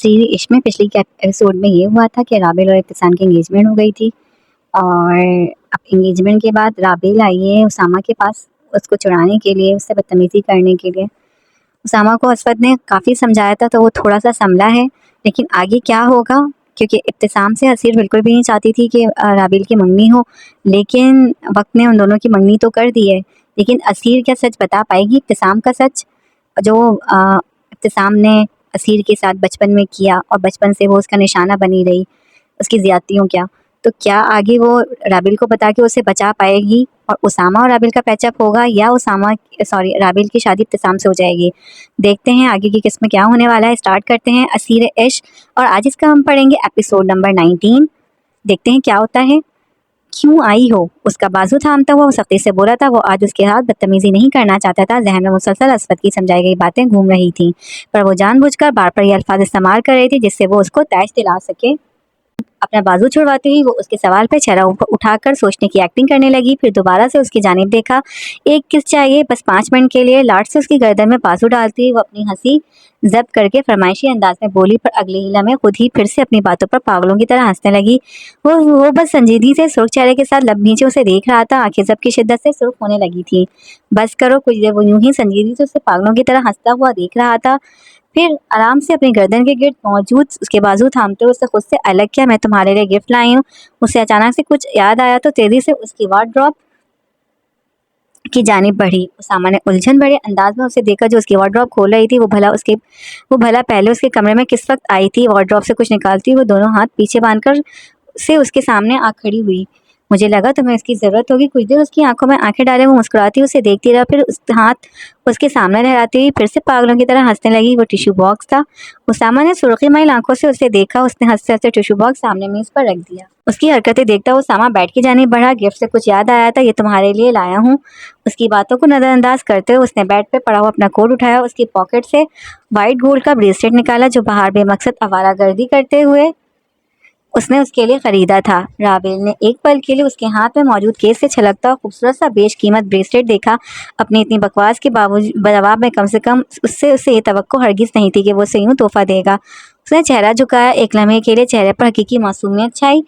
तस्वीर इश्क में पिछली के एपिसोड में ये हुआ था कि राबिल और इब्तिसाम की एंगेजमेंट हो गई थी। और अब एंगेजमेंट के बाद राबिल आई है उसामा के पास उसको चुराने के लिए, उससे बदतमीज़ी करने के लिए। उसामा को असद ने काफ़ी समझाया था तो वो थोड़ा सा संभला है, लेकिन आगे क्या होगा, क्योंकि इब्तिसाम से हसीर बिल्कुल भी नहीं चाहती थी कि राबिल की मंगनी हो, लेकिन वक्त ने उन दोनों की मंगनी तो कर दी है। लेकिन असीर क्या सच बता पाएगी इब्तिसाम का सच, जो इब्तिसाम ने असीर के साथ बचपन में किया और बचपन से वो उसका निशाना बनी रही, उसकी ज़्यादतियों क्या। तो क्या आगे वो राबिल को बता के उसे बचा पाएगी और उसामा और राबिल का पैचअप होगा, या राबिल की शादी इब्तिसाम से हो जाएगी। देखते हैं आगे की किस्म क्या होने वाला है। स्टार्ट करते हैं असीर इश्क, और आज इसका हम पढ़ेंगे एपिसोड नंबर 19। देखते हैं क्या होता है। क्यों आई हो, उसका बाजू थामता हुआ वो सख्ती से बोला था। वो आज उसके साथ बदतमीजी नहीं करना चाहता था। जहन में मुसलसल असद की समझाई गई बातें घूम रही थीं, पर वो जानबूझकर बार बार ये अल्फाज इस्तेमाल कर रही थी जिससे वो उसको तैश दिला सके। अपना बाजू छुड़वाते ही वो उसके सवाल पे चेहरा उठाकर सोचने की एक्टिंग करने लगी। फिर दोबारा से उसकी जानिब देखा। एक किस चाहिए, बस 5 मिनट के लिए। लाड से उसकी गर्दन में बाजू डालती वो अपनी हंसी जब्त करके फरमाइशी अंदाज में बोली, पर अगले ही लम्हे खुद ही फिर से अपनी बातों पर पागलों की तरह हंसने लगी। वो बस संजीदगी से सुर्ख चेहरे के साथ लब नीचे उसे देख रहा था। आंखें जब की शिद्दत से सुर्ख होने लगी थी। बस करो। कुछ देर वो यूं ही संजीदगी से उसे पागलों की तरह हंसता हुआ देख रहा था, फिर आराम से अपनी गर्दन के गिर्द मौजूद उसके बाजू थामते हुए उससे खुद से अलग किया। मैं तुम्हारे लिए गिफ्ट लाई हूँ। उसे अचानक से कुछ याद आया तो तेजी से उसकी वार्डरोब की जानिब बढ़ी। उसामा ने उलझन भरे अंदाज में उसे देखा जो उसकी वार्डरोब खोल रही थी। वो भला पहले उसके कमरे में किस वक्त आई थी। वार्डरोब से कुछ निकालती वो दोनों हाथ पीछे बांधकर से उसके सामने आ खड़ी हुई। मुझे लगा तुम्हें इसकी ज़रूरत होगी। कुछ देर उसकी आंखों में आंखें डाले वो मुस्कुराती उसे देखती रहा, फिर उस हाथ उसके सामने लहराती हुई फिर से पागलों की तरह हंसने लगी। वो टिश्यू बॉक्स था। उसामा ने सुर्खी माइल आंखों से उसे देखा। उसने हंसते हंसते टिश्यू बॉक्स सामने मेज पर रख दिया। उसकी हरकतें देखता उसामा बेड की जानिब बढ़ा। गिफ्ट से कुछ याद आया था, ये तुम्हारे लिए लाया हूँ। उसकी बातों को नज़रअंदाज करते हुए उसने बेड पे पड़ा हुआ अपना कोट उठाया। उसकी पॉकेट से वाइट गोल्ड का ब्रेसलेट निकाला जो बाहर बेमकसद आवारागर्दी करते हुए उसने उसके लिए खरीदा था। राबिल ने एक पल के लिए उसके हाथ में मौजूद केस से छलकता और खूबसूरत सा बेशकीमत ब्रेसलेट देखा। अपनी इतनी बकवास के जवाब में कम से कम उससे ये तवक्को हरगिज़ नहीं थी कि वो उसे यूँ तोहफा देगा। उसने चेहरा झुकाया। एक लम्हे के लिए चेहरे पर हकीकी मासूमियत छाई,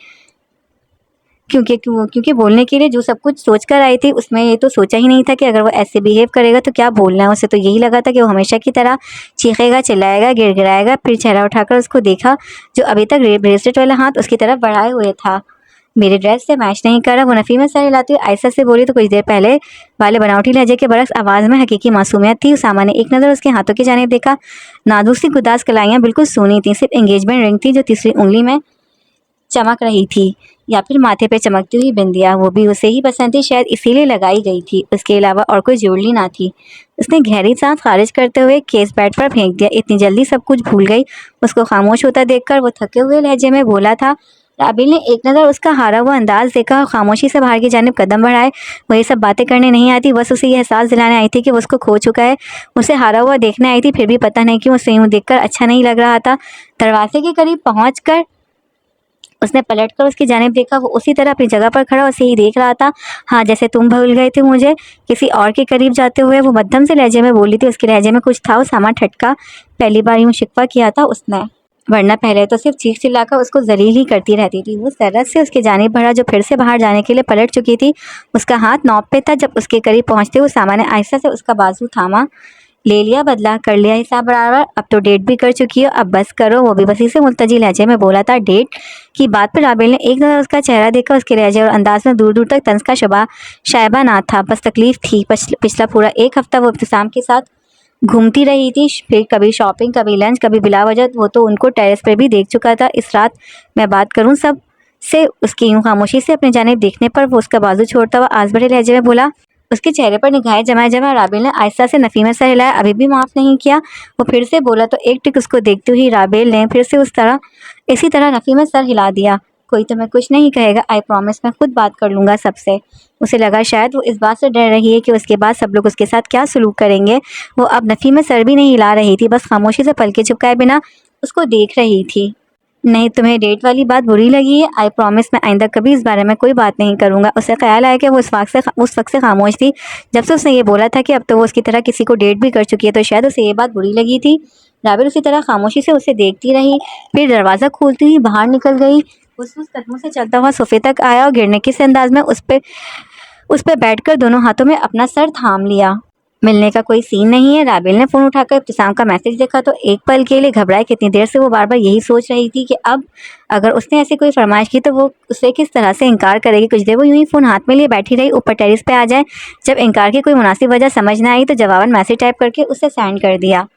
क्योंकि बोलने के लिए जो सब कुछ सोच कर आई थी उसमें ये तो सोचा ही नहीं था कि अगर वो ऐसे बिहेव करेगा तो क्या बोलना है। उसे तो यही लगा था कि वो हमेशा की तरह चीखेगा, चिल्लाएगा, गिड़गिड़ाएगा। फिर चेहरा उठाकर उसको देखा जो अभी तक ब्रेसलेट वाला हाथ उसकी तरफ बढ़ाए हुए था। मेरे ड्रेस से मैच नहीं कर रहा, वो नफ़ी में सर हिलाती हुई आयशा से बोली तो कुछ देर पहले वाले बनावटी लहजे के बरक्स आवाज़ में हकीकी मासूमियत थी। उसामा ने एक नज़र उसके हाथों की जानिब देखा। नाजुक सी गुदास कलाइयाँ बिल्कुल सूनी थी। सिर्फ एंगेजमेंट रिंग थी जो तीसरी उंगली में चमक रही थी, या फिर माथे पे चमकती हुई बिंदिया, वो भी उसे ही पसंद थी, शायद इसीलिए लगाई गई थी। उसके अलावा और कोई ज्वेलरी ना थी। उसने गहरी सांस खारिज करते हुए केस बेड पर फेंक दिया। इतनी जल्दी सब कुछ भूल गई। उसको खामोश होता देखकर वो थके हुए लहजे में बोला था। राबिल ने एक नज़र उसका हारा हुआ अंदाज देखा और खामोशी से बाहर की जानिब कदम बढ़ाए। वो ये सब बातें करने नहीं आती, बस उसे ये एहसास दिलाने आई थी कि वो उसको खो चुका है। उसे हारा हुआ देखने आई थी, फिर भी पता नहीं क्यों उसे यूँ देखकर अच्छा नहीं लग रहा था। दरवाजे के करीब पहुँच उसने पलटकर उसकी जानिब देखा। वो उसी तरह अपनी जगह पर खड़ा उसे ही देख रहा था। हाँ, जैसे तुम भूल गए थे मुझे। किसी और के करीब जाते हुए वो मध्यम से लहजे में बोली थी। उसके लहजे में कुछ था। उसामा ठटका। पहली बार यूँ शिकवा किया था उसने, वरना पहले तो सिर्फ चीख चिल्लाकर उसको जलील ही करती रहती थी। वो सरत से उसकी जानिब बढ़ा जो फिर से बाहर जाने के लिए पलट चुकी थी। उसका हाथ नॉब पे था। जब उसके करीब पहुँचते हुए उसामा ने आहिस्ता से उसका बाजू थामा। ले लिया बदला, कर लिया हिसाब बराबर। अब तो डेट भी कर चुकी हो, अब बस करो। वो भी बसी से मुल्तजी लहजे में बोला था। डेट की बात पर राबिल ने एक नज़र उसका चेहरा देखा। उसके लहजे और अंदाज में दूर दूर तक तंज का शायबा ना था, बस तकलीफ थी। पिछला पूरा एक हफ्ता वो इब्तिसाम के साथ घूमती रही थी, फिर कभी शॉपिंग, कभी लंच, कभी बिला वजह। वो तो उनको टेरेस पर भी देख चुका था। इस रात मैं बात करूँ सब से। उसकी यूँ खामोशी से अपने जानिब देखने पर वो उसका बाजू छोड़ता हुआ आज बड़े लहजे में बोला। उसके चेहरे पर निगाहें जमाए जमाए राबिल ने आहिस्ता से नफ़ी में सर हिलाया। अभी भी माफ़ नहीं किया। वो फिर से बोला तो एक टिक उसको देखते हुई राबिल ने फिर से इसी तरह नफ़ी में सर हिला दिया। कोई तुम्हें कुछ नहीं कहेगा, आई प्रॉमिस। मैं खुद बात कर लूँगा सबसे। उसे लगा शायद वो इस बात से डर रही है कि उसके बाद सब लोग उसके साथ क्या सलूक करेंगे। वो अब नफ़ी में सर भी नहीं हिला रही थी, बस खामोशी से पलकें झपकाए बिना उसको देख रही थी। नहीं, तुम्हें डेट वाली बात बुरी लगी है? आई प्रॉमिस मैं आइंदा कभी इस बारे में कोई बात नहीं करूँगा। उसे ख़्याल आया कि वो उस वक़्त से खामोश थी जब से उसने ये बोला था कि अब तो वो उसकी तरह किसी को डेट भी कर चुकी है, तो शायद उसे ये बात बुरी लगी थी। राबिल उसी तरह खामोशी से उसे देखती रही, फिर दरवाज़ा खोलती हुई बाहर निकल गई। उस कदमों से चलता हुआ सोफ़े तक आया और गिरने के से अंदाज़ में उस पे बैठकर दोनों हाथों में अपना सर थाम लिया। मिलने का कोई सीन नहीं है। राबिल ने फ़ोन उठाकर इब्तिसाम का मैसेज देखा तो एक पल के लिए घबराए। कितनी देर से वो बार बार यही सोच रही थी कि अब अगर उसने ऐसी कोई फरमाइश की तो वो उसे किस तरह से इनकार करेगी। कुछ देर वो यूं ही फ़ोन हाथ में लिए बैठी रही, ऊपर टेरिस पे आ जाए। जब इनकार की कोई मुनासिब वजह समझ न आई तो जवाबन मैसेज टाइप करके उसे सेंड कर दिया।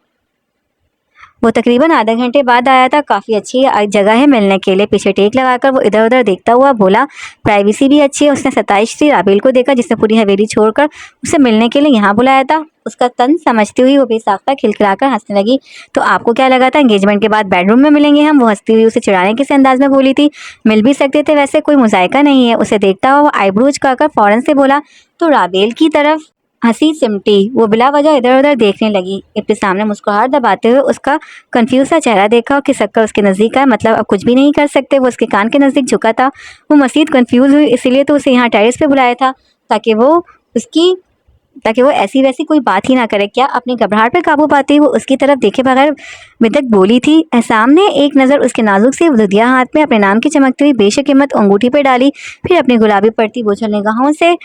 वो तकरीबन आधे घंटे बाद आया था। काफ़ी अच्छी जगह है मिलने के लिए। पीछे टेक लगाकर वो इधर उधर देखता हुआ बोला, प्राइवेसी भी अच्छी है। उसने 27 राबिल को देखा जिसने पूरी हवेली छोड़कर उसे मिलने के लिए यहाँ बुलाया था। उसका तन समझती हुई वो बेसाख्ता खिलखिलाकर हंसने लगी। तो आपको क्या लगा था एंगेजमेंट के बाद बेडरूम में मिलेंगे हम? वो हंसती हुई उसे चिढ़ाने के से अंदाज में बोली थी। मिल भी सकते थे, वैसे कोई मुज़ायका नहीं है। उसे देखता हुआ वो आईब्रो उचकाकर फ़ौरन से बोला तो राबिल की तरफ हंसी सिमटी। वो बिला वजह इधर उधर देखने लगी। इब्तिसाम ने मुस्कुराहट दबाते हुए उसका कंफ्यूज सा चेहरा देखा और खिसककर उसके नज़दीक आया। मतलब अब कुछ भी नहीं कर सकते? वो उसके कान के नज़दीक झुका था। वो मज़ीद कंफ्यूज हुई, इसीलिए तो उसे यहाँ टेरेस पे बुलाया था ताकि वो ऐसी वैसी कोई बात ही ना करे। क्या अपनी घबराहट पे काबू पाती हुई वो उसकी तरफ देखे बगैर विदक बोली थी। एहसाम ने एक नज़र उसके नाजुक से दुधिया हाथ में अपने नाम की चमकती हुई बेशकीमत अंगूठी पे डाली, फिर अपनी गुलाबी पड़ती बोझल निगाहों से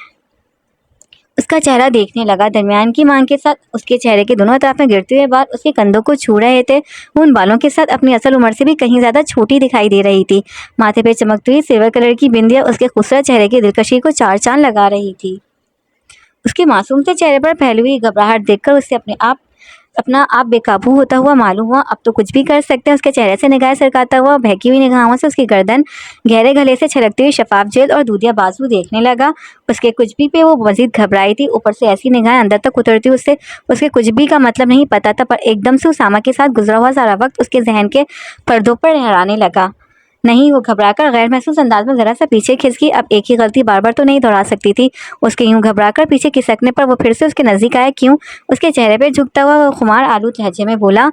उसका चेहरा देखने लगा। दरमियान की मांग के साथ उसके चेहरे के दोनों तरफ में गिरते हुए बाल उसके कंधों को छू रहे थे। वो उन बालों के साथ अपनी असल उम्र से भी कहीं ज़्यादा छोटी दिखाई दे रही थी। माथे पे चमकती हुई सिल्वर कलर की बिंदिया उसके खूबसूरत चेहरे की दिलकशी को चार चांद लगा रही थी। उसके मासूम से चेहरे पर फैली हुई घबराहट देखकर उससे अपना आप बेकाबू होता हुआ मालूम हुआ। अब तो कुछ भी कर सकते हैं। उसके चेहरे से निगाहें सरकाता हुआ बहकी हुई निगाहों से उसकी गर्दन, गहरे गले से छलकती हुई शफाफ जेल और दूधिया बाजू देखने लगा। उसके कुछ भी पे वो मजीद घबराई थी। ऊपर से ऐसी निगाहें अंदर तक उतरती उसके कुछ भी का मतलब नहीं पता था, पर एकदम से उसामा के साथ गुजरा हुआ सारा वक्त उसके जहन के पर्दों पर लहराने लगा। नहीं, वो घबराकर गैर महसूस अंदाज में ज़रा सा पीछे खिसकी। अब एक ही गलती बार बार तो नहीं दोहरा सकती थी। उसके यूं घबराकर पीछे खिसकने पर वो फिर से उसके नज़दीक आया। क्यों? उसके चेहरे पे झुकता हुआ वो खुमार आलूद लहजे में बोला।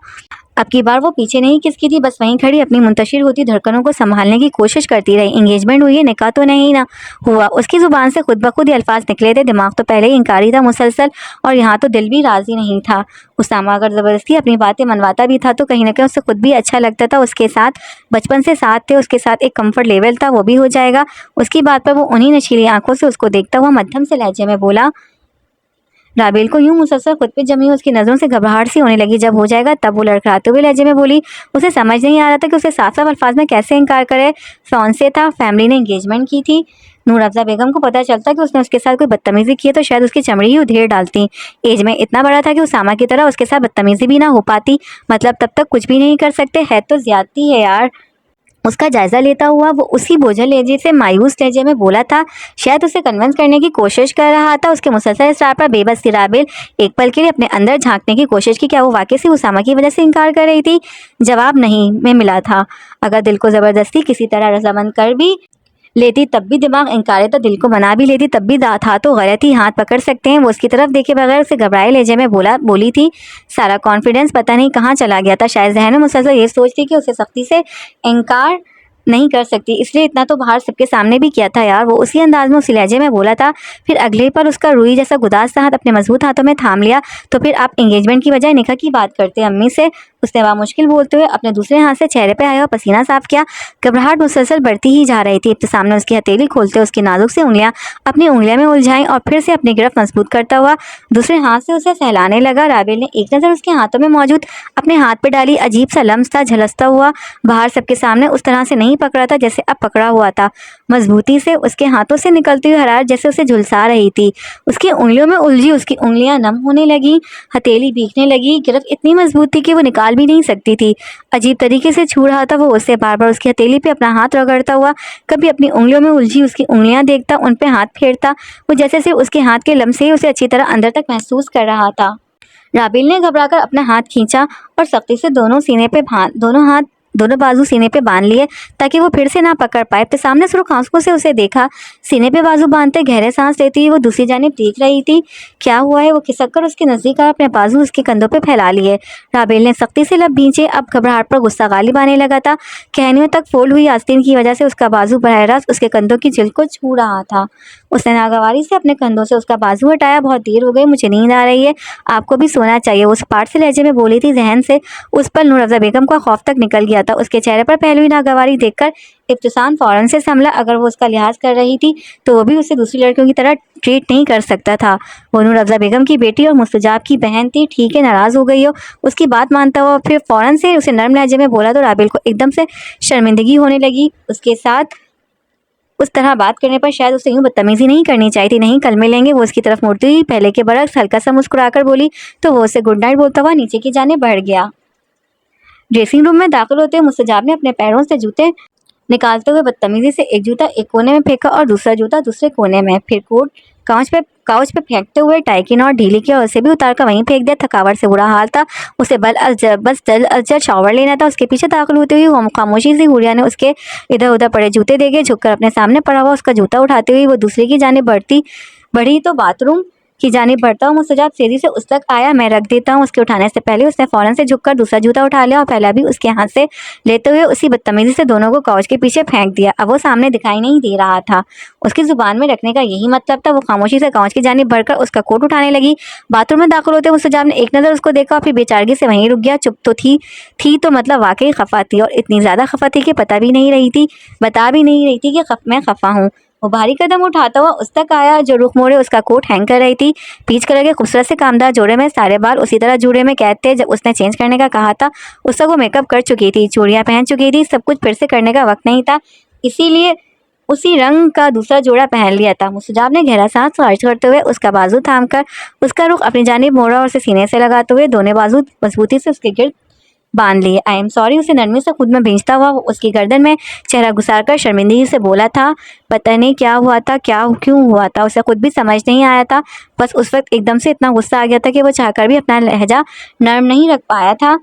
अब की बार वो पीछे नहीं खिसकी थी, बस वहीं खड़ी अपनी मुंतशिर होती धड़कनों को संभालने की कोशिश करती रही। एंगेजमेंट हुई है, निकाह तो नहीं ना हुआ। उसकी ज़ुबान से खुद ब खुद ये अल्फाज निकले थे। दिमाग तो पहले ही इनकारी था मुसलसल, और यहाँ तो दिल भी राज़ी नहीं था। उसामा अगर ज़बरदस्ती अपनी बातें मनवाता भी था तो कहीं ना कहीं उससे खुद भी अच्छा लगता था। उसके साथ बचपन से साथ थे, उसके साथ एक कम्फर्ट लेवल था, वो भी हो जाएगा। उसकी बात पर वो उन्हीं नशीली आंखों से उसको देखता हुआ मध्यम से लहजे में बोला। राबेल को यूं मुसलसल खुद पे जमी उसकी नज़रों से घबराहट सी होने लगी। जब हो जाएगा तब वो लड़खड़ाते हुए लहजे में बोली। उसे समझ नहीं आ रहा था कि उसे साफ साफ अल्फाज में कैसे इनकार करे। फ़ोन से था, फैमिली ने एंगेजमेंट की थी। नूर अफ़ज़ा बेगम को पता चलता कि उसने उसके साथ कोई बदतमीज़ी की है तो शायद उसकी चमड़ी ही उधेड़ डालती। एज में इतना बड़ा था कि उसामा की तरह उसके साथ बदतमीज़ी भी ना हो पाती। मतलब तब तक कुछ भी नहीं कर सकते। है तो ज़्यादती है यार। उसका जायजा लेता हुआ वो उसी बोझल लहजे से मायूस लहजे में बोला था। शायद उसे कन्विंस करने की कोशिश कर रहा था। उसके मुसलसल इसरार पर बेबस थी राबेल। एक पल के लिए अपने अंदर झांकने की कोशिश की। क्या वो वाकई से उसामा की वजह से इनकार कर रही थी? जवाब नहीं में मिला था। अगर दिल को ज़बरदस्ती किसी तरह रजामंद कर भी लेती तब भी दिमाग इनकारे, तो दिल को मना भी लेती तब भी था तो गलत ही। हाथ पकड़ सकते हैं। वो उसकी तरफ देखे बगैर उसे घबराए लहजे में बोली थी। सारा कॉन्फिडेंस पता नहीं कहाँ चला गया था। शायद जहन में मुसलसल ये सोचती कि उसे सख्ती से इनकार नहीं कर सकती, इसलिए इतना तो बाहर सबके सामने भी किया था यार। वो उसी अंदाज में उसी लहजे में बोला था। फिर अगले पर उसका रुई जैसा गुदास सा हाथ अपने मजबूत हाथों में थाम लिया। तो फिर आप एंगेजमेंट की बजाय निकाह की बात करते अम्मी से? उसने मुश्किल बोलते हुए अपने दूसरे हाथ से चेहरे पे आया हुआ पसीना साफ किया। घबराहट मुसलसल बढ़ती ही जा रही थी। इब्तिसाम ने उसकी हथेली खोलते उसकी नाजुक से उंगलियां अपनी उंगलियों में उलझाई और फिर से अपनी गिरफ्त मजबूत करता हुआ दूसरे हाथ से उसे सहलाने लगा। राबेल ने एक नज़र उसके हाथों में मौजूद अपने हाथ पे डाली। अजीब सा लम्स था, झलसता हुआ बाहर सबके सामने उस तरह से नहीं पकड़ा था जैसे अब पकड़ा हुआ था। मजबूती से उसके हाथों से निकलती हुई हरारत जैसे उसे झुलसा रही थी। उसकी उंगलियों में उलझी उसकी उंगलियां नम होने लगी, हथेली भीगने लगी। गिरफ्त इतनी मजबूत थी कि वो निकाल भी नहीं सकती थी। अजीब तरीके से छू रहा था वो उससे, बार बार उसकी हथेली पे अपना हाथ रगड़ता हुआ, कभी अपनी उंगलियों में उलझी उसकी उंगलियां देखता, उन पे हाथ फेरता। वो जैसे सिर्फ उसके हाथ के लम्से ही उसे अच्छी तरह अंदर तक महसूस कर रहा था। राबेल ने घबराकर अपना हाथ खींचा और सख्ती से दोनों हाथ दोनों बाजू सीने पे बांध लिए ताकि वो फिर से ना पकड़ पाए। तो सामने सुर्ख आंखों से उसे देखा, सीने पे बाजू बांधते गहरे सांस लेती हुई वो दूसरी जानिब देख रही थी। क्या हुआ है? वो खिसक कर उसके नजदीक आया, अपने बाजू उसके कंधों पे फैला लिए। राबेल ने सख्ती से लब भींचे। अब घबराहट पर गुस्सा गालिब आने लगा था। कहनियों तक फोल्ड हुई आस्तीन की वजह से उसका बाजू बरह रास्त उसके कंधों की जिल्द को छू रहा था। उसने नागवारी से अपने कंधों से उसका बाजू हटाया। बहुत देर हो गई, मुझे नींद आ रही है, आपको भी सोना चाहिए, उस पार्ट से लहजे में बोली थी। जहन से उस पर नूर अफ़ज़ा बेगम का खौफ तक निकल गया था। उसके चेहरे पर पहलू नागवारी देखकर इब्तिसाम फौरन से संभला। अगर वो उसका लिहाज कर रही थी तो वो भी उसे दूसरी लड़कियों की तरह ट्रीट नहीं कर सकता था। वो नूर अफ़ज़ा बेगम की बेटी और मुस्तजाब की बहन थी। ठीक है, नाराज़ हो गई हो, उसकी बात मानता हुआ फिर फौरन से उसे नर्म लहजे में बोला तो राबेल को एकदम से शर्मिंदगी होने लगी। उसके साथ उस तरह बात करने पर शायद उसे यूं बदतमीजी नहीं करनी चाहिए थी। नहीं, कल मिलेंगे। वो उसकी तरफ मुड़ती हुई पहले के बरक्स हल्का सा मुस्कुराकर बोली तो वो उसे गुड नाइट बोलता हुआ नीचे की जाने बढ़ गया। ड्रेसिंग रूम में दाखिल होते हुए मुस्तजाब ने अपने पैरों से जूते निकालते हुए बदतमीजी से एक जूता एक कोने में फेंका और दूसरा जूता दूसरे कोने में। फिर कोट काउच पे फेंकते हुए टाई की नॉट ढीली किया और उसे भी उतार कर वहीं फेंक दिया। थकावट से बुरा हाल था उसे, बस जल्द अज जल्द शावर लेना था। उसके पीछे दाखिल होते हुए वो खामोशी से गुड़िया ने उसके इधर उधर पड़े जूते देखे। झुककर अपने सामने पड़ा हुआ उसका जूता उठाते हुए वो दूसरे की जानिब बढ़ी तो बाथरूम की जानिब बढ़ता हुआ मुस्तजाब तेजी से उस तक आया। मैं रख देता हूँ। उसके उठाने से पहले उसने फौरन से झुककर दूसरा जूता उठा लिया और पहला भी उसके हाथ से लेते हुए उसी बदतमीजी से दोनों को काउच के पीछे फेंक दिया। अब वो सामने दिखाई नहीं दे रहा था। उसकी जुबान में रखने का यही मतलब था। वो खामोशी से काउच की जानिब बढ़कर उसका कोट उठाने लगी। बाथरूम में दाखिल होते मुस्तजाब ने एक नज़र उसको देखा और फिर बेचारगी से वहीं रुक गया। चुप तो थी तो मतलब वाकई खफा थी, और इतनी ज़्यादा खफा थी कि बता भी नहीं रही थी कि मैं खफा हूँ। वो भारी कदम उठाता हुआ उस तक आया जो रुख मोड़े उसका कोट हैंग कर रही थी। पीच कलर के खूबसूरत से कामदार जोड़े में सारे बाल उसी तरह जूड़े में कैद थे। जब उसने चेंज करने का कहा था उस तक वो मेकअप कर चुकी थी, चूड़ियाँ पहन चुकी थी, सब कुछ फिर से करने का वक्त नहीं था, इसीलिए उसी रंग का दूसरा जोड़ा पहन लिया था। मुस्तजाब ने गहरा सांस खर्च करते हुए उसका बाजू थामकर उसका रुख अपनी जानिब मोड़ा और उसे सीने से लगाते हुए दोनों बाजू मजबूती से उसके गिर्द बांध लिए। आई एम सॉरी, उसे नरमी से खुद में भेजता हुआ वो उसकी गर्दन में चेहरा घुसार कर शर्मिंदगी से बोला था। पता नहीं क्या हुआ था, क्यों हुआ था, उसे खुद भी समझ नहीं आया था। बस उस वक्त एकदम से इतना गुस्सा आ गया था कि वो चाहकर भी अपना लहजा नर्म नहीं रख पाया था।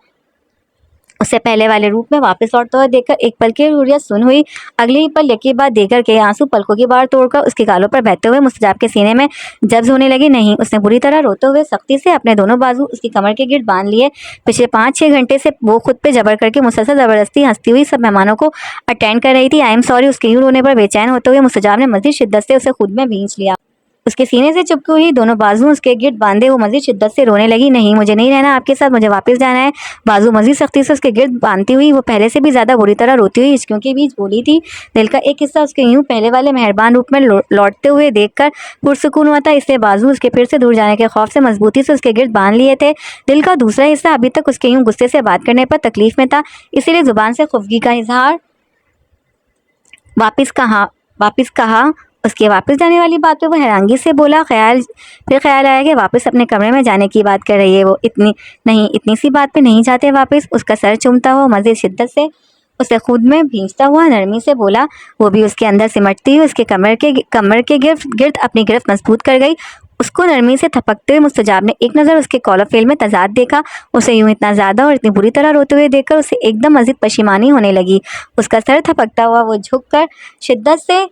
उसे पहले वाले रूप में वापस लौटता हुआ देखकर एक पल की हुर्रियत सुन हुई। अगले ही पल यकी बात देकर के आंसू पलकों की बार तोड़कर उसके गालों पर बहते हुए मुस्तजाब के सीने में जब्स होने लगे। नहीं, उसने बुरी तरह रोते हुए सख्ती से अपने दोनों बाजू उसकी कमर के गिर्द बांध लिए। पिछले 5-6 घंटे से वो खुद पे जबर करके मुसलसल जबरदस्ती हंसती हुई सब मेहमानों को अटेंड कर रही थी। आई एम सॉरी, उसके यूं रोने पर बेचैन होते हुए मुस्तजाब ने मजीद शिद्दत से उसे खुद में भींच लिया। उसके सीने से चिपकी हुई दोनों बाजू उसके गिर्द बांधे वो मजीद शिद्दत से रोने लगी। नहीं, मुझे नहीं रहना आपके साथ, मुझे वापस जाना है। बाजू मजीद सख्ती से उसके गिर्द बांधती हुई वो पहले से भी ज़्यादा बुरी तरह रोती हुई हिचकियों के बीच बोली थी। दिल का एक हिस्सा उसके यूं पहले वाले मेहरबान रूप में लौटते हुए देखकर पुरसुकून हुआ था, इसलिए बाजू उसके फिर से दूर जाने के खौफ से मजबूती से उसके गिर्द बांध लिए थे। दिल का दूसरा हिस्सा अभी तक उसके यूं गुस्से से बात करने पर तकलीफ में था, इसीलिए जुबान से खुफगी का इजहार वापस कहा। उसके वापस जाने वाली बात पे वो हैरानगी से बोला। फिर ख्याल आया कि वापस अपने कमरे में जाने की बात कर रही है वो। इतनी सी बात पे नहीं जाते वापस। उसका सर चूमता हुआ मज़ीद शिद्दत से उसे खुद में भींचता हुआ नरमी से बोला। वो भी उसके अंदर सिमटती हुई उसके कमर के गिर्द अपनी गिरफ्त मजबूत कर गई। उसको नरमी से थपकते हुए मुस्तजाब ने एक नज़र उसके कॉलर फेल में तजाद देखा। उसे यूं इतना ज़्यादा और इतनी बुरी तरह रोते हुए देखकर उसे एकदम मज़ीद पशिमानी होने लगी। उसका सर थपकता हुआ वो झुककर शिद्दत से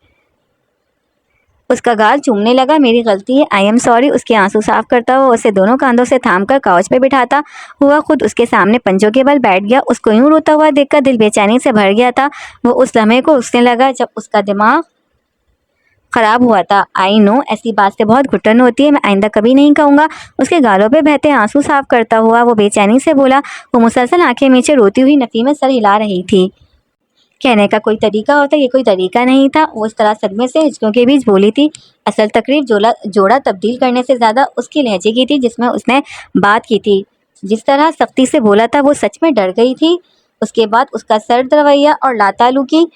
उसका गाल चूमने लगा। मेरी गलती है, आई एम सॉरी। उसके आंसू साफ करता हुआ उसे दोनों कांधों से थामकर काउच पे बिठाता हुआ खुद उसके सामने पंजों के बल बैठ गया। उसको यूं रोता हुआ देखकर दिल बेचैनी से भर गया था। वो उस लम्हे को उसने लगा जब उसका दिमाग ख़राब हुआ था। आई नो, ऐसी बात से बहुत घुटन होती है, मैं आइंदा कभी नहीं कहूँगा। उसके गालों पे बहते आंसू साफ करता हुआ वो बेचैनी से बोला। वो मुसलसल आंखें नीचे रोती हुई नफ़ी में सर हिला रही थी। कहने का कोई तरीका होता, ये कोई तरीका नहीं था। वो इस तरह सदमे से हिचकों के बीच बोली थी। असल तकरीर जोड़ा तब्दील करने से ज़्यादा उसकी लहजे की थी जिसमें उसने बात की थी। जिस तरह सख्ती से बोला था वो सच में डर गई थी। उसके बाद उसका सर्द रवैया और लातालुकी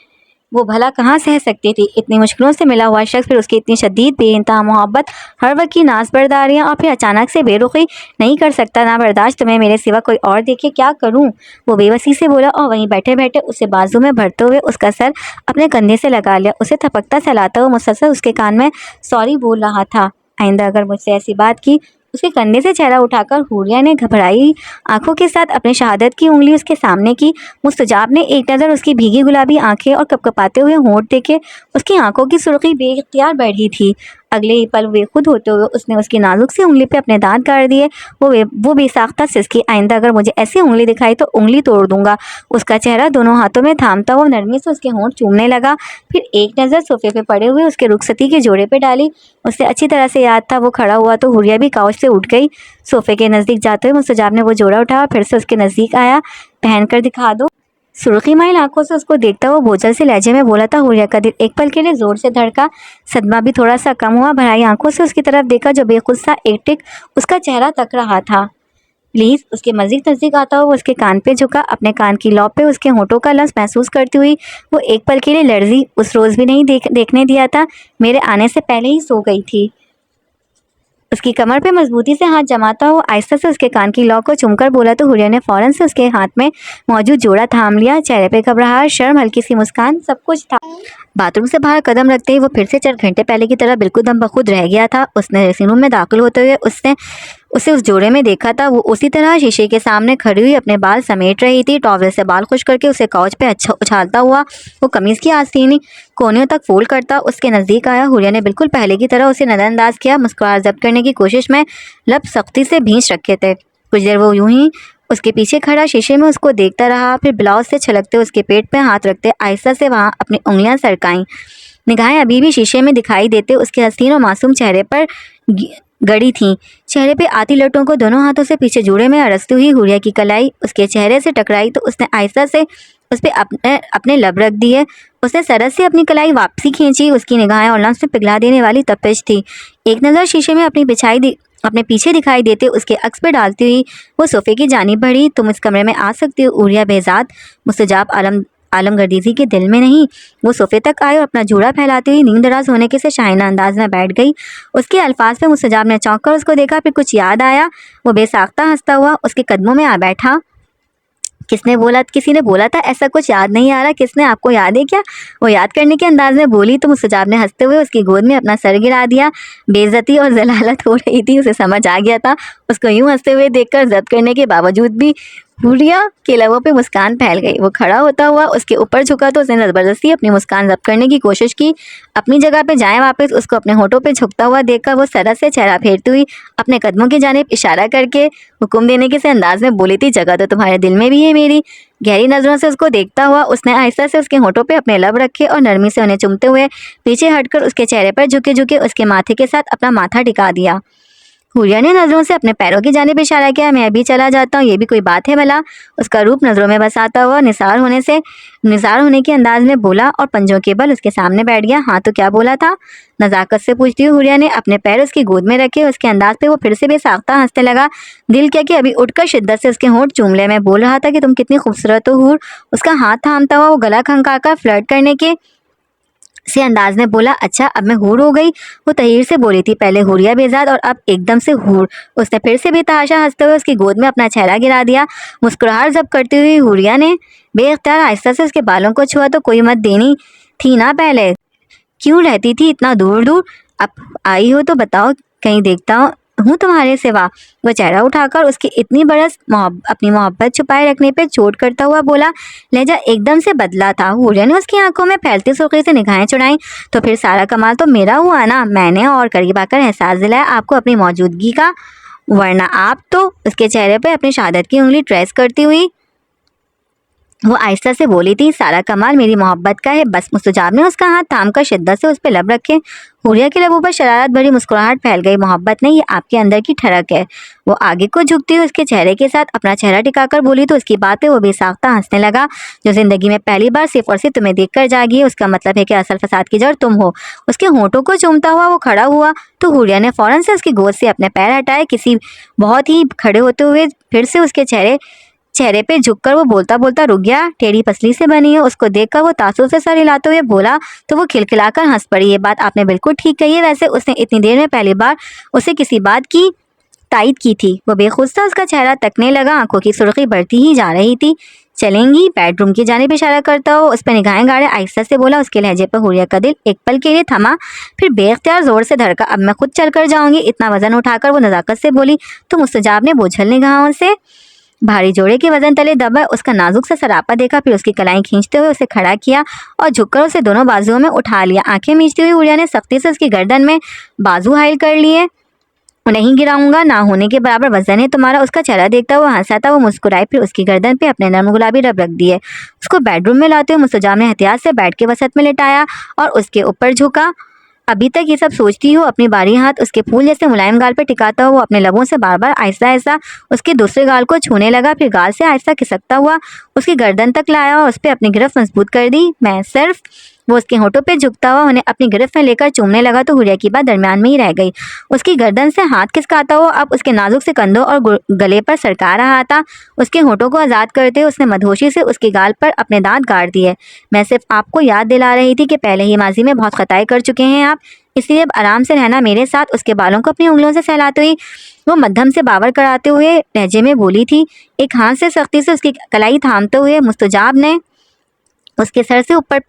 वो भला कहाँ सह सकती थी। इतनी मुश्किलों से मिला हुआ शख्स, फिर उसकी इतनी शदीद बेइंतहा मोहब्बत, हर वक्त की नाज़बरदारियाँ और फिर अचानक से बेरुखी। नहीं कर सकता ना बर्दाश्त, तुम्हें मेरे सिवा कोई और देखे, क्या करूँ? वो बेबसी से बोला और वहीं बैठे बैठे उसे बाजू में भरते हुए उसका सर अपने कंधे से लगा लिया। उसे थपकता सहलाता हुआ मुसलसल उसके कान में सॉरी बोल रहा था। आइंदा अगर मुझसे ऐसी बात की उसके कंधे से चेहरा उठाकर हुरिया ने घबराई आंखों के साथ अपने शहादत की उंगली उसके सामने की। मुस्तजाब ने एक नज़र उसकी भीगी गुलाबी आंखें और कपकपाते हुए होंठ देखे। उसकी आंखों की सुर्खी बेइख्तियार बढ़ी थी। अगले ही पल बेखुद होते हुए उसने उसकी नाजुक सी उंगली पे अपने दांत गाड़ दिए। वो बेसाख्ता सिसकी, आइंदा अगर मुझे ऐसी उंगली दिखाई तो उंगली तोड़ दूंगा। उसका चेहरा दोनों हाथों में थामता हुआ नरमी से उसके होंठ चूमने लगा। फिर एक नज़र सोफे पे पड़े हुए उसके रुखसती के जोड़े पे डाली। उसे अच्छी तरह से याद था वो खड़ा हुआ तो हुरिया भी काउच से उठ गई। सोफे के नज़दीक जाते हुए मुस्तजाब ने वो जोड़ा उठाया, फिर से उसके नज़दीक आया। पहन कर दिखा दो। सुर्खी माइल आंखों से उसको देखता हुआ बोझल से लहजे में बोला था। हुरिया का दिल एक पल के लिए जोर से धड़का, सदमा भी थोड़ा सा कम हुआ। भराई आंखों से उसकी तरफ देखा जो बेखुद सा एकटिक उसका चेहरा तक रहा था। प्लीज, उसके मजीद नजदीक आता हुआ उसके कान पे झुका, अपने कान की लॉप पे उसके होठों का लम्स महसूस करती हुई वो एक पल के लिए लर्जी। उस रोज भी नहीं देखने दिया था, मेरे आने से पहले ही सो गई थी। उसकी कमर पे मजबूती से हाथ जमाता हुआ आहिस्ता से उसके कान की लॉ को चुमकर बोला तो हुरिया ने फौरन से उसके हाथ में मौजूद जोड़ा थाम लिया। चेहरे पे घबराहट, शर्म, हल्की सी मुस्कान, सब कुछ था। बाथरूम से बाहर कदम रखते ही वो फिर से 4 घंटे पहले की तरह बिल्कुल दम बखुद रह गया था। उसने ड्रेसिंग रूम में दाखिल होते हुए उसने उसे उस जोड़े में देखा था। वो उसी तरह शीशे के सामने खड़ी हुई अपने बाल समेट रही थी। टॉवल से बाल खुश करके उसे काउच पे अच्छा उछालता हुआ वो कमीज की आस्तीनी कोनियों तक फोल्ड करता उसके नज़दीक आया। हुरिया ने बिल्कुल पहले की तरह उसे नज़रअंदाज किया, मुस्कुराहट जब्त करने की कोशिश में लब सख्ती से भींच रखे थे। कुछ देर वो यूं ही उसके पीछे खड़ा शीशे में उसको देखता रहा, फिर ब्लाउज से छलकते उसके पेट पे हाथ रखते आहिस्ता से वहाँ अपनी उंगलियां सरकाईं। निगाहें अभी भी शीशे में दिखाई देते उसके हसीन और मासूम चेहरे पर गड़ी थी। चेहरे पे आती लटों को दोनों हाथों से पीछे जूड़े में अड़सती हुई हुरिया की कलाई उसके चेहरे से टकराई तो उसने आहिस्ता से उस पर अपने लब रख दिए। उसने सरस से अपनी कलाई वापसी खींची। उसकी निगाहें और लम्स में पिघला देने वाली तपिश थी। एक नज़र शीशे में अपने पीछे दिखाई देते उसके अक्स पे डालती हुई वो सोफे की जानिब बढ़ी। तुम इस कमरे में आ सकती हो हुरिया बेजाद। मुस्तजाब आलमगर्दीजी के दिल में नहीं। वो सोफे तक आए और अपना जूड़ा फैलाती हुई नींद दराज होने के से शाइना अंदाज में बैठ गई। उसके अल्फाज पे मुस्तजाब ने चौंक कर उसको देखा, फिर कुछ याद आया। वो बेसाख्ता हंसता हुआ उसके कदमों में आ बैठा। किसी ने बोला था ऐसा कुछ याद नहीं आ रहा, किसने, आपको याद है क्या? वो याद करने के अंदाज में बोली तो मुस्तजाब ने हंसते हुए उसकी गोद में अपना सर गिरा दिया। बेइज्जती और जलालत हो रही थी, उसे समझ आ गया था। उसको यूं हंसते हुए देखकर जब्त करने के बावजूद भी हुरिया के लबों पे मुस्कान फैल गई। वो खड़ा होता हुआ उसके ऊपर झुका तो उसने ज़बरदस्ती अपनी मुस्कान जब्त करने की कोशिश की। अपनी जगह पे जाए वापस उसको अपने होठों पे झुकता हुआ देखकर वो सरस से चेहरा फेरती हुई अपने कदमों की जानिब इशारा करके हुक्म देने के से अंदाज में बोली थी, जगह तो तुम्हारे दिल में भी है मेरी। गहरी नज़रों से उसको देखता हुआ उसने आहिस्ता से उसके होठों पे अपने लब रखे और नरमी से उन्हें चुमते हुए पीछे हटकर उसके चेहरे पर झुके झुके उसके माथे के साथ अपना माथा टिका दिया। हुरिया ने नज़रों से अपने पैरों की जानिब इशारा किया। मैं अभी चला जाता हूँ, ये भी कोई बात है भला? उसका रूप नज़रों में बसाता हुआ निसार होने के अंदाज में बोला और पंजों के बल उसके सामने बैठ गया। हाँ तो क्या बोला था? नज़ाकत से पूछती हुई हुरिया ने अपने पैर उसकी गोद में रखे। उसके अंदाज पे वो फिर से बेसाख्ता हंसने लगा। दिल क्या कि अभी उठकर शिद्दत से उसके होंठ चूम ले। मैं बोल रहा था कि तुम कितनी खूबसूरत हो हूर। उसका हाथ थामता हुआ वो गला खंकाकर फ्लर्ट करने के से अंदाज में बोला, अच्छा अब मैं हूर हो गई? वो तहीर से बोली थी, पहले हुरिया बेजाद और अब एकदम से हूर। उसने फिर से बेतहाशा हंसते हुए उसकी गोद में अपना चेहरा गिरा दिया। मुस्कुराहट जब्त करती हुई हुरिया ने बेख्तियार आहिस्ता से उसके बालों को छुआ तो कोई मत देनी थी ना पहले? क्यों रहती थी इतना दूर दूर? अब आई हो तो बताओ, कहीं देखता हूँ तुम्हारे सिवा। वो चेहरा उठाकर उसकी इतनी बरस अपनी मोहब्बत छुपाए रखने पे चोट करता हुआ बोला। लहजा एकदम से बदला था। हुरिया ने उसकी आंखों में फैलती सुर्खी से निगाहें चुराई। तो फिर सारा कमाल तो मेरा हुआ ना, मैंने और करीब आकर एहसास दिलाया आपको अपनी मौजूदगी का, वरना आप तो। उसके चेहरे पर अपनी शहादत की उंगली ट्रेस करती हुई वो आहिस्ता से बोली थी, सारा कमाल मेरी मोहब्बत का है बस। मुस्तजाब ने उसका हाथ थामकर शिद्दत से उस पर लब रखे। हुरिया के लबों पर शरारत भरी मुस्कुराहट फैल गई। मोहब्बत नहीं, ये आपके अंदर की ठड़क है। वो आगे को झुकती हुई उसके चेहरे के साथ अपना चेहरा टिकाकर बोली तो उसकी बात पे वो बेसाख्ता हंसने लगा। जो जिंदगी में पहली बार सिर्फ और सिर्फ तुम्हें देखकर जागी है, उसका मतलब है कि असल फसाद की जड़ तुम हो। उसके होंठों को चूमता हुआ वो खड़ा हुआ तो हुरिया ने फौरन से उसकी गोद से अपने पैर हटाए। किसी बहुत ही खड़े होते हुए फिर से उसके चेहरे पे झुककर वो बोलता बोलता रुक गया। टेढ़ी पसली से बनी है। उसको देखकर वो तासुब से सर हिलाते हुए बोला तो वो खिलखिलाकर हंस पड़ी। ये बात आपने बिल्कुल ठीक कही है। वैसे उसने इतनी देर में पहली बार उसे किसी बात की तायद की थी। वो बेखुद था, उसका चेहरा तकने लगा, आंखों की सुर्खी बढ़ती ही जा रही थी। चलेंगी? बेडरूम की जानिब इशारा करता हुआ उस पर निगाहें गाड़े आहिस्ता से बोला। उसके लहजे पर हुरिया का दिल एक पल के लिए थमा, फिर बेख्तियार जोर से धड़का। अब मैं खुद चल कर जाऊंगी, इतना वजन उठाकर वो नजाकत से बोली। तो मुस्तजाब ने बोझल निगाहों से भारी जोड़े के वजन तले दबा उसका नाजुक सा सरापा देखा, फिर उसकी कलाई खींचते हुए उसे खड़ा किया और झुककर उसे दोनों बाजुओं में उठा लिया। आंखें मीचती हुई हुरिया ने सख्ती से उसकी गर्दन में बाजू हाइल कर लिए। नहीं गिराऊंगा, ना होने के बराबर वजन है तुम्हारा। उसका चेहरा देखता हुआ हंसा था वो मुस्कुराई, फिर उसकी गर्दन पे अपने नरम गुलाबी रब रख दिए। उसको बेडरूम में लाते हुए मुस्तजाब ने एहतियात से बेड के वसत में लेटाया और उसके ऊपर झुका। अभी तक ये सब सोचती हो, अपनी बारी हाथ उसके फूल जैसे मुलायम गाल पर टिकाता हुआ वो अपने लबों से बार बार आहिस्ता आहिस्ता उसके दूसरे गाल को छूने लगा, फिर गाल से आहिस्ता खिसकता हुआ उसकी गर्दन तक लाया और उस पर अपनी गिरफ्त मजबूत कर दी। मैं सिर्फ वो उसके होठों पे झुकता हुआ उन्हें अपनी गिरफ्त में लेकर चूमने लगा तो हुरिया की बात दरमियान में ही रह गई। उसकी गर्दन से हाथ खिसकाता हुआ अब उसके नाजुक से कंधों और गले पर सरका रहा था। उसके होठों को आज़ाद करते हुए उसने मदहोशी से उसके गाल पर अपने दांत गाड़ दिए। मैं सिर्फ आपको याद दिला रही थी कि पहले ही माजी में बहुत खताएं कर चुके हैं आप, इसलिए अब आराम से रहना मेरे साथ। उसके बालों को अपनी उंगलियों से सहलाते हुए वो मध्यम से बावर कराते हुए लहजे में बोली थी। एक हाथ से सख्ती से उसकी कलाई थामते हुए मुस्तजाब ने उसके सर से ऊपर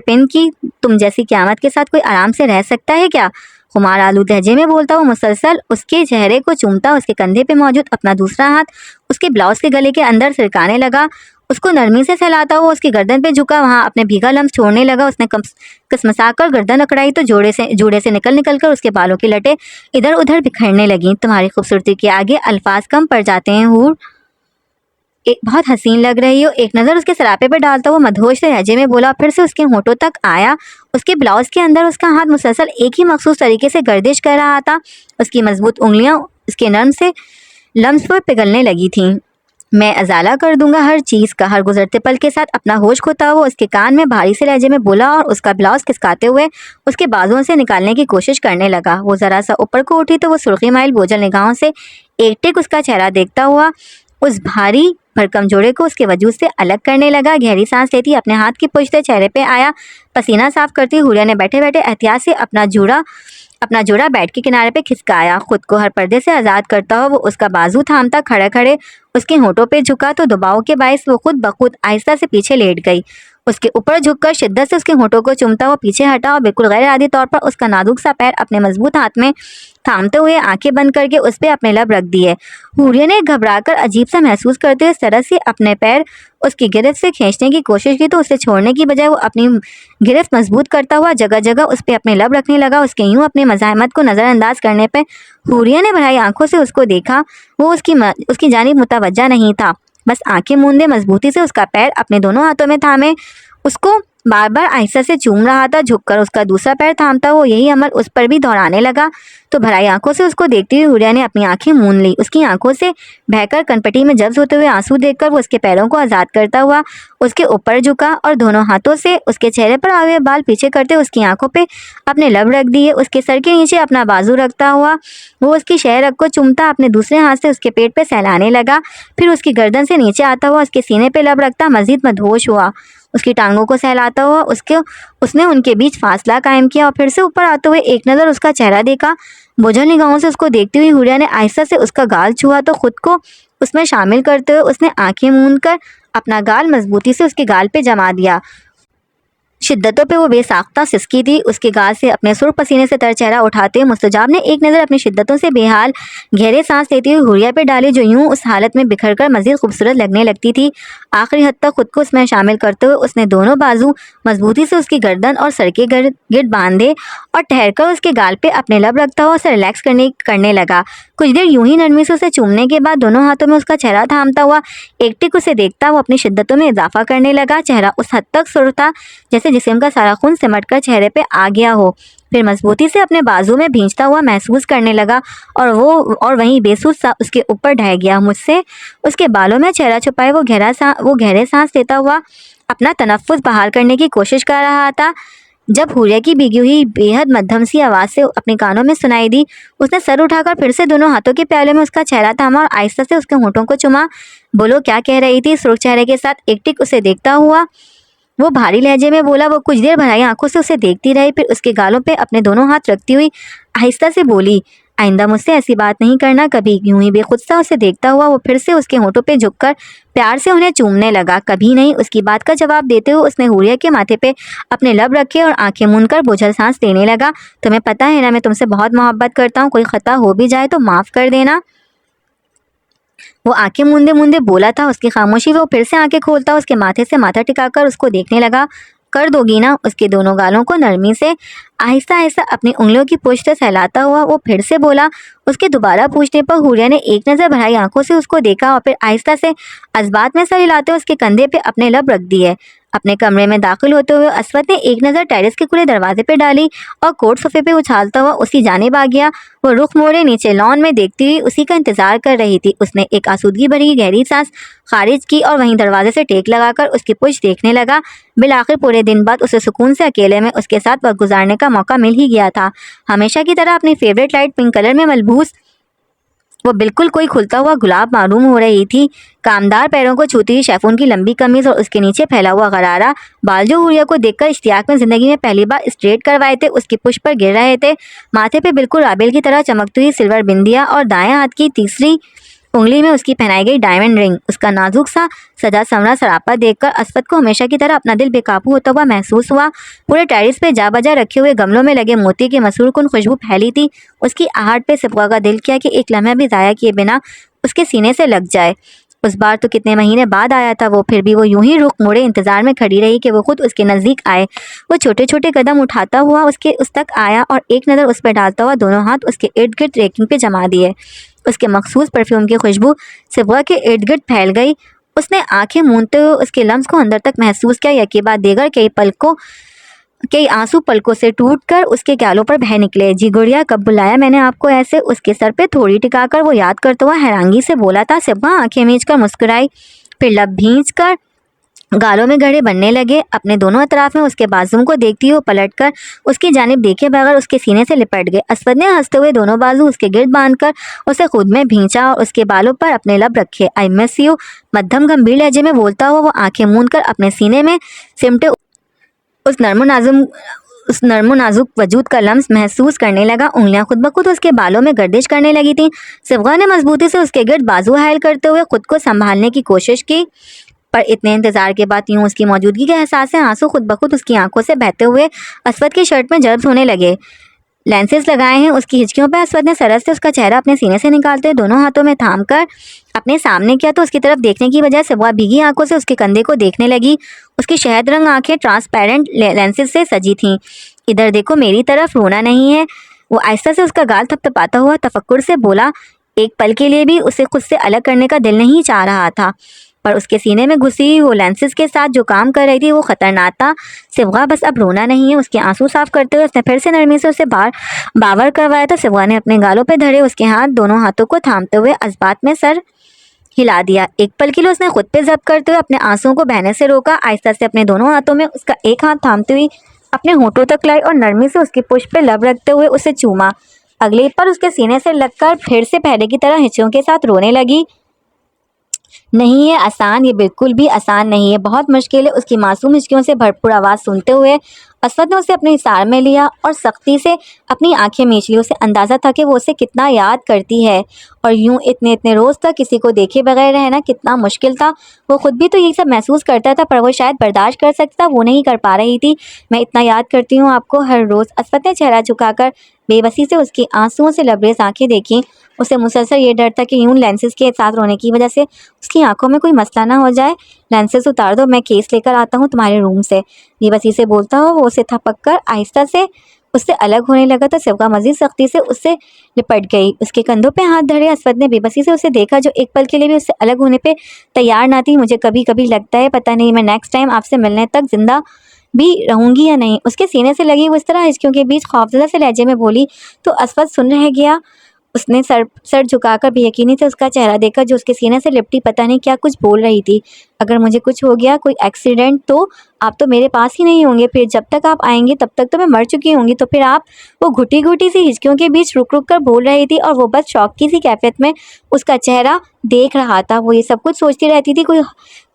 पिन की। तुम जैसी क़यामत के साथ कोई आराम से रह सकता है क्या? खुमार आलू लहजे में बोलता हुआ मुसलसल उसके चेहरे को चूमता उसके कंधे पे मौजूद अपना दूसरा हाथ उसके ब्लाउज के गले के अंदर सिरकाने लगा। उसको नरमी से सहलाता हुआ उसकी गर्दन पे झुका, वहाँ अपने भीगा लम्स छोड़ने लगा। उसने कसमसा कर गर्दन अकड़ाई तो जोड़े से निकल कर उसके बालों की लटें इधर उधर बिखरने लगी। तुम्हारी खूबसूरती के आगे अल्फाज कम पड़ जाते हैं हूर, एक बहुत हसीन लग रही हो। एक नज़र उसके सरापे पर डालता हुआ मदहोश से लहजे में बोला, फिर से उसके होठों तक आया। उसके ब्लाउज के अंदर उसका हाथ मुसलसल एक ही मखसूस तरीके से गर्दिश कर रहा था। उसकी मजबूत उंगलियां उसके नर्म से लम्स पर पिघलने लगी थीं। मैं अजाला कर दूंगा हर चीज़ का। हर गुजरते पल के साथ अपना होश खोता हुआ उसके कान में भारी से लहजे में बोला और उसका ब्लाउज खिसकाते हुए उसके बाजुओं से निकालने की कोशिश करने लगा। वो ज़रा सा ऊपर को उठी तो वो सुर्खी माइल बोझल निगाहों से एक टिक उसका चेहरा देखता हुआ उस भारी भरकम जोड़े को उसके वजूद से अलग करने लगा। गहरी सांस लेती अपने हाथ की पुश्ते चेहरे पे आया। पसीना साफ करती हुरिया ने बैठे बैठे एहतियात से अपना जोड़ा बेड के किनारे पे खिसकाया। खुद को हर पर्दे से आज़ाद करता हुआ वो उसका बाजू थामता खड़े खड़े उसके होठों पे झुका तो दबाव के बायस वो खुद बखुद आहिस्ता से पीछे लेट गई। उसके ऊपर झुककर शिद्दत से उसके होठों को चूमता हुआ पीछे हटा और बिल्कुल गैर आदी तौर पर उसका नाजुक सा पैर अपने मजबूत हाथ में थामते हुए आंखें बंद करके उस पर अपने लब रख दिए। हुरिया ने घबराकर अजीब सा महसूस करते हुए इस तरह से अपने पैर उसकी गिरफ्त से खींचने की कोशिश की तो उसे छोड़ने की बजाय वो अपनी गिरफ्त मजबूत करता हुआ जगह जगह उस पर अपने लब रखने लगा। उसके यूं अपनी मज़ाहमत को नज़रअंदाज करने पर हुरिया ने भराई आंखों से उसको देखा। वो उसकी जानिब मुतवज्जा नहीं था, बस आंखें मूंदे मजबूती से उसका पैर अपने दोनों हाथों में थामे उसको बार बार आहिस्ता से चूम रहा था। झुककर उसका दूसरा पैर थामता हुआ यही अमल उस पर भी दोहराने लगा। तो भराई आंखों से उसको देखती हुई हुरिया ने अपनी आंखें मूंद ली। उसकी आंखों से बहकर कनपटी में जब्स होते हुए आंसू देखकर वो उसके पैरों को आज़ाद करता हुआ उसके ऊपर झुका और दोनों हाथों से उसके चेहरे पर आए हुए बाल पीछे करते उसकी आंखों पे अपने लब रख दिए। उसके सर के नीचे अपना बाजू रखता हुआ वो उसकी शह रग को चूमता अपने दूसरे हाथ से उसके पेट पे सहलाने लगा। फिर उसकी गर्दन से नीचे आता हुआ उसके सीने पे लब रखता मजीद मदहोश हुआ। उसकी टांगों को सहलाता हुआ उसने उनके बीच फासला कायम किया और फिर से ऊपर आते हुए एक नज़र उसका चेहरा देखा। बोझल निगाहों से उसको देखती हुई हुरिया ने आहिस्ता से उसका गाल छुआ तो खुद को उसमें शामिल करते हुए उसने आंखें मूंद कर अपना गाल मजबूती से उसके गाल पे जमा दिया। शिद्दतों पे वो बेसाख्ता सिसकी थी। उसके गाल से अपने सुर्ख पसीने से तर चेहरा उठाते हुए मुस्तजाब ने एक नज़र अपनी शिद्दतों से बेहाल गहरे सांस लेती हुई हुरिया पे डाली जो यूं उस हालत में बिखर कर मज़ीद खूबसूरत लगने लगती थी। आखिरी हद तक खुद को उसमें शामिल करते हुए उसने दोनों बाजू मजबूती से उसकी गर्दन और सर के गिर्द बांधे और ठहरकर उसके गाल पे अपने लब रखता हुआ उसे रिलैक्स करने लगा। कुछ देर यूं ही नरमी से उसे चूमने के बाद दोनों हाथों में उसका चेहरा थामता हुआ एक टिक उसे देखता वो अपनी शिद्दतों में इजाफा करने लगा। चेहरा उस हद तक सुर्ख था जैसे जिस्म का सारा खून सिमटकर चेहरे पे आ गया हो। फिर मजबूती से अपने बाजू में भींचता हुआ महसूस करने लगा और वहीं बेसुध सा उसके ऊपर ढह गया। मुझसे उसके बालों में चेहरा छुपाए वो गहरे सांस लेता हुआ अपना तनफ्फुस बहाल करने की कोशिश कर रहा था। जब हुरिया की भीगी हुई बेहद मध्यम सी आवाज़ से अपने कानों में सुनाई दी, उसने सर उठाकर फिर से दोनों हाथों के प्याले में उसका चेहरा थामा और आहिस्ता से उसके होठों को चुमा। बोलो, क्या कह रही थी? सुर्ख चेहरे के साथ एक टिक उसे देखता हुआ वो भारी लहजे में बोला। वो कुछ देर भराई आंखों से उसे देखती रही, फिर उसके गालों पे अपने दोनों हाथ रखती हुई आहिस्ता से बोली, आइंदा मुझसे ऐसी बात नहीं करना कभी। यूं ही बेखुद सा उसे देखता हुआ वो फिर से उसके होठों पे झुककर प्यार से उन्हें चूमने लगा। कभी नहीं। उसकी बात का जवाब देते हुए उसने हुरिया के माथे पे अपने लब रखे और आंखें मूंदकर बोझल सांस लेने लगा। तुम्हें पता है ना मैं तुमसे बहुत मोहब्बत करता हूँ, कोई खता हो भी जाए तो माफ कर देना। वो आंखें मूंदे मूंदे बोला था। उसकी खामोशी वो फिर से आंखें खोलता उसके माथे से माथा टिकाकर उसको देखने लगा। कर दोगी ना? उसके दोनों गालों को नरमी से आहिस्ता आहिस्ता अपनी उंगलियों की पुष्ट से सहलाता हुआ वो फिर से बोला। उसके दोबारा पूछने पर हुरिया ने एक नज़र भराई आंखों से उसको देखा और फिर आहिस्ता से अस्बात में सर हिलाते उसके कंधे पे अपने लब रख दिए। अपने कमरे में दाखिल होते हुए असवद ने एक नज़र टेरेस के खुले दरवाजे पे डाली और कोट सोफे पे उछालता हुआ उसकी जानिब आ गया। वो रुख मोड़े नीचे लॉन में देखती हुई उसी का इंतजार कर रही थी। उसने एक आसूदगी भरी गहरी सांस खारिज की और वहीं दरवाजे से टेक लगाकर उसकी पुष्ट देखने लगा। बिलाखिर पूरे दिन बाद उसे सुकून से अकेले में उसके साथ वक्त गुजारने का मौका मिल ही गया था। हमेशा की तरह अपनी फेवरेट लाइट पिंक कलर में मलबूस वो बिल्कुल कोई खुलता हुआ गुलाब मालूम हो रही थी। कामदार पैरों को छूती हुई शैफून की लंबी कमीज और उसके नीचे फैला हुआ गरारा बाल जो हुरिया को देखकर इश्तियाक में जिंदगी में पहली बार स्ट्रेट करवाए थे उसकी पुष्प पर गिर रहे थे। माथे पे बिल्कुल राबेल की तरह चमकती हुई सिल्वर बिंदिया और दाएं हाथ की तीसरी उंगली में उसकी पहनाई गई डायमंड रिंग। उसका नाजुक सा सजा संवरा सरापा देखकर असफद को हमेशा की तरह अपना दिल बेकाबू होता हुआ महसूस हुआ। पूरे टेरिस पे जा बजा रखे हुए गमलों में लगे मोती की मसरूर कुन खुशबू फैली थी। उसकी आहट पे सिपवा का दिल किया कि एक लम्हा भी ज़ाया किए बिना उसके सीने से लग जाए। उस बार तो कितने महीने बाद आया था वो, फिर भी वो यूं ही रुख मोड़े इंतजार में खड़ी रही कि वो खुद उसके नज़दीक आए। वो छोटे छोटे कदम उठाता हुआ उसके उस तक आया और एक नज़र उस पर डालता हुआ दोनों हाथ उसके इर्द गिर्द रेकिंग पे जमा दिए। उसके मखसूस परफ्यूम की खुशबू सिबवा के इर्द गिर्द फैल गई। उसने आंखें मूंदते हुए उसके लम्स को अंदर तक महसूस किया। यकी बाद देगर कई आंसू पलकों से टूटकर उसके गालों पर बह निकले। जी गुड़िया, कब बुलाया मैंने आपको ऐसे? उसके सर पे थोड़ी टिकाकर वो याद करता हुआ हैरानगी से बोला था। सिबवा आंखें मींच कर मुस्कुराई, फिर लब भींच कर गालों में गड़े बनने लगे। अपने दोनों अतराफ में उसके बाजुओं को देखती हुई पलटकर उसकी जानिब देखे बगैर उसके सीने से लिपट गए। असवद ने हंसते हुए दोनों बाजू उसके गिर्द बांधकर उसे खुद में भींचा और उसके बालों पर अपने लब रखे। आई मिस यू, मध्यम गंभीर लहजे में बोलता हुआ वो आंखें मूंदकर अपने सीने में सिमटे उस नर्मो नाजुक वजूद का लम्स महसूस करने लगा। उंगलियां खुद ब खुद उसके बालों में गर्दिश करने लगी थीं। सिबगा ने मजबूती से उसके गिर्द बाजू हायल करते हुए खुद को संभालने की कोशिश की, पर इतने इंतजार के बाद यूं उसकी मौजूदगी के एहसास से आंसू खुद ब खुद उसकी आंखों से बहते हुए असवद की शर्ट में जर्ब होने लगे। लेंसेज लगाए हैं उसकी हिचकियों पर असवद ने सरस से उसका चेहरा अपने सीने से निकालते दोनों हाथों में थाम कर अपने सामने किया तो उसकी तरफ देखने की बजाय सिबवा भीगी आंखों से उसके कंधे को देखने लगी। उसकी शहद रंग आंखें ट्रांसपेरेंट लेंसेज से सजी थीं। इधर देखो मेरी तरफ, रोना नहीं है। वो आहिस्ता से उसका गाल थपथपाता हुआ तफक्कुर से बोला। एक पल के लिए भी उसे खुद से अलग करने का दिल नहीं चाह रहा था, पर उसके सीने में घुसी वो लेंसेज के साथ जो काम कर रही थी वो खतरनाक था। सिबगा बस अब रोना नहीं है। उसके आंसू साफ करते हुए उसने फिर से नरमी से उसे बावर करवाया था। सिबगा ने अपने गालों पे धरे उसके हाथ दोनों हाथों को थामते हुए अस्बात में सर हिला दिया। एक पल के लिए उसने खुद पे जब्त करते हुए अपने आंसुओं को बहने से रोका। आहिस्ता से अपने दोनों हाथों में उसका एक हाथ थामते हुए अपने होठों तक लाई और नरमी से उसकी पुष्प पे लब रखते हुए उसे चूमा। अगले पर उसके सीने से लगकर फिर से पहले की तरह हिचकियों के साथ रोने लगी। नहीं है आसान, ये बिल्कुल भी आसान नहीं है, बहुत मुश्किल है। उसकी मासूम हिचकियों से भरपूर आवाज़ सुनते हुए असवद ने उसे अपने हिसार में लिया और सख्ती से अपनी आंखें मींच ली। उसे अंदाज़ा था कि वो उसे कितना याद करती है और यूं इतने इतने रोज़ तक किसी को देखे बगैर रहना कितना मुश्किल था। वो खुद भी तो यही सब महसूस करता था, पर वो शायद बर्दाश्त कर सकता, वो नहीं कर पा रही थी। मैं इतना याद करती हूँ आपको हर रोज़। असवद ने चेहरा झुकाकर बेबसी से उसकी आंसुओं से लबरेज आंखें देखी। उसे मुसलसल ये डर था कि यूं लेंसेज के साथ रोने की वजह से उसकी आंखों में कोई मसला ना हो जाए। लेंसेज उतार दो, मैं केस लेकर आता हूँ तुम्हारे रूम से। बेबसी से बोलता हो वो उसे थपक कर आहिस्ता से उससे अलग होने लगा तो सिबगा मजीद सख्ती से उससे लिपट गई। उसके कंधों पे हाथ धरे असवद ने बेबसी से उसे देखा, जो एक पल के लिए भी उससे अलग होने पे तैयार ना थी। मुझे कभी कभी लगता है पता नहीं मैं नेक्स्ट टाइम आपसे मिलने तक जिंदा भी रहूंगी या नहीं। उसके सीने से लगी वो इस तरह हिचकियों के बीच खौफजदा से लहजे में बोली तो असवद सुन रह गया। उसने सर झुकाकर बेयकीनी से उसका चेहरा देखा जो उसके सीने से लिपटी पता नहीं क्या कुछ बोल रही थी। अगर मुझे कुछ हो गया, कोई एक्सीडेंट, तो आप तो मेरे पास ही नहीं होंगे। फिर जब तक आप आएंगे तब तक तो मैं मर चुकी होंगी। तो फिर आप, वो घुटी घुटी सी हिचकियों के बीच रुक रुक कर बोल रही थी और वो बस शौक की सी कैफियत में उसका चेहरा देख रहा था। वो ये सब कुछ सोचती रहती थी,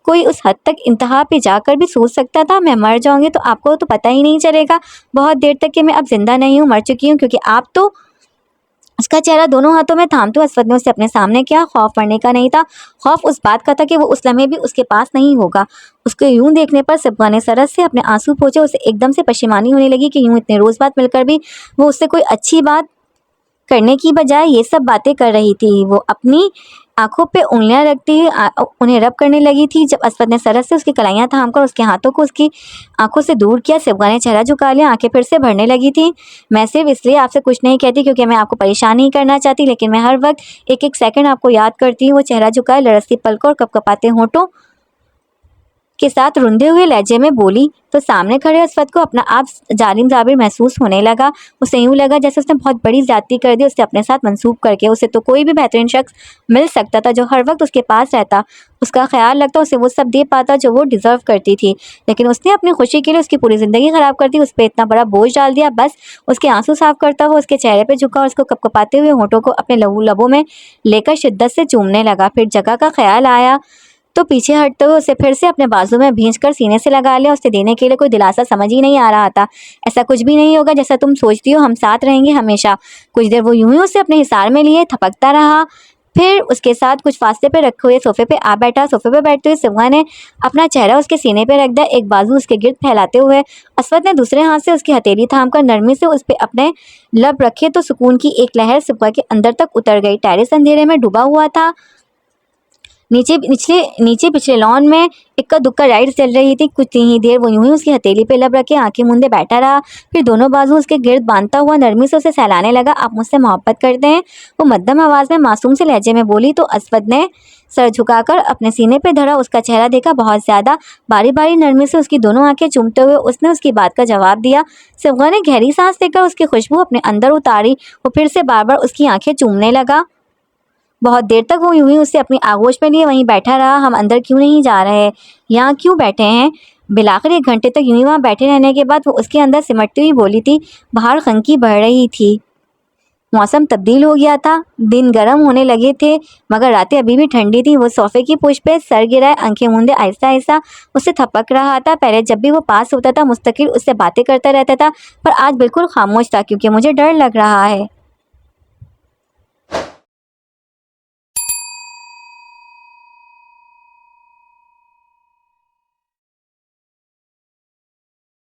कोई उस हद तक इंतहा पे जाकर भी सोच सकता था मैं मर जाऊंगी तो आपको तो पता ही नहीं चलेगा बहुत देर तक कि मैं अब जिंदा नहीं हूँ, मर चुकी हूँ, क्योंकि आप तो उसका चेहरा दोनों हाथों में थामते हुए असवद ने उसे अपने सामने किया। खौफ मरने का नहीं था, खौफ उस बात का था कि वो उस लम्हे भी उसके पास नहीं होगा। उसके यूं देखने पर सिब्गा ने सरस से अपने आंसू पोंछे। उसे एकदम से परेशानी होने लगी कि यूं इतने रोज बाद मिलकर भी वो उससे कोई अच्छी बात करने की बजाय ये सब बातें कर रही थी। वो अपनी आंखों पे उंगलियां रखती उन्हें रब करने लगी थी। जब असवद ने सरस से उसकी कलाइयां थामकर उसके हाथों को उसकी आंखों से दूर किया, सिब्गा ने चेहरा झुका लिया। आंखें फिर से भरने लगी थी। मैं सिर्फ इसलिए आपसे कुछ नहीं कहती क्योंकि मैं आपको परेशान नहीं करना चाहती, लेकिन मैं हर वक्त एक एक सेकंड आपको याद करती हूँ। वो चेहरा झुकाए, लड़ती पलकों और कपकपाते होंठों के साथ रुंधे हुए लहजे में बोली तो सामने खड़े असवद को अपना आप जालिम जाबिर महसूस होने लगा। उसे यूं लगा जैसे उसने बहुत बड़ी ज्यादती कर दी उसे अपने साथ मंसूब करके। उसे तो कोई भी बेहतरीन शख्स मिल सकता था जो हर वक्त उसके पास रहता, उसका ख्याल रखता, उसे वो सब दे पाता जो वो डिजर्व करती थी। लेकिन उसने अपनी खुशी के लिए उसकी पूरी जिंदगी खराब कर दी, उस पर इतना बड़ा बोझ डाल दिया। बस उसके आंसू साफ करता हुआ उसके चेहरे पर झुका और उसको कपकपाते हुए होंठों को अपने लबों में लेकर शिद्दत से चूमने लगा। फिर जगह का ख्याल आया तो पीछे हटते हुए उसे फिर से अपने बाजू में भींचकर सीने से लगा लिया। उसे देने के लिए कोई दिलासा समझ ही नहीं आ रहा था। ऐसा कुछ भी नहीं होगा जैसा तुम सोचती हो, हम साथ रहेंगे हमेशा। कुछ देर वो यूं ही उसे अपने हिसार में लिए थपकता रहा, फिर उसके साथ कुछ फासले पे रखे हुए सोफे पे आ बैठा। सोफे पे बैठते हुए सिब्गा ने अपना चेहरा उसके सीने पे रख दिया, एक बाजू उसके गिर्द फैलाते हुए। असवद ने दूसरे हाथ से उसकी हथेली थामकर नरमी से उस पे अपने लब रखे तो सुकून की एक लहर सिब्गा के अंदर तक उतर गई। टेरेस अंधेरे में डूबा हुआ था। नीचे पिछले लॉन में इक्का दुक्का राइड्स चल रही थी। कुछ ही देर वो यूं ही उसकी हथेली पे लब रखे आंखें मूंदे बैठा रहा, फिर दोनों बाजू उसके गिर्द बांधता हुआ नरमी से उसे सहलाने लगा। आप मुझसे मोहब्बत करते हैं? वो मध्यम आवाज में मासूम से लहजे में बोली तो असवद ने सर झुकाकर अपने सीने पे धरा। उसका चेहरा देखा, बहुत ज्यादा बारी बारी नरमी से उसकी दोनों आंखें चूमते हुए उसने उसकी बात का जवाब दिया। सिब्गा ने गहरी सांस लेकर उसकी खुशबू अपने अंदर उतारी। वो फिर से बार बार उसकी आंखें चूमने लगा। बहुत देर तक वो यूं ही उसे अपनी आगोश में लिए वहीं बैठा रहा। हम अंदर क्यों नहीं जा रहे, यहाँ क्यों बैठे हैं? बिलाखिर 1 घंटे तक यूं ही वहाँ बैठे रहने के बाद वो उसके अंदर सिमटती हुई बोली थी। बाहर खनकी बढ़ रही थी, मौसम तब्दील हो गया था, दिन गर्म होने लगे थे मगर रातें अभी भी ठंडी थी। वो सोफे की पुश पे सर गिराए आंखें मूंदे आहिस्ता आहिस्ता उसे थपक रहा था। पहले जब भी वो पास होता था मुस्तकिल उससे बातें करता रहता था, पर आज बिल्कुल खामोश था। क्योंकि मुझे डर लग रहा है।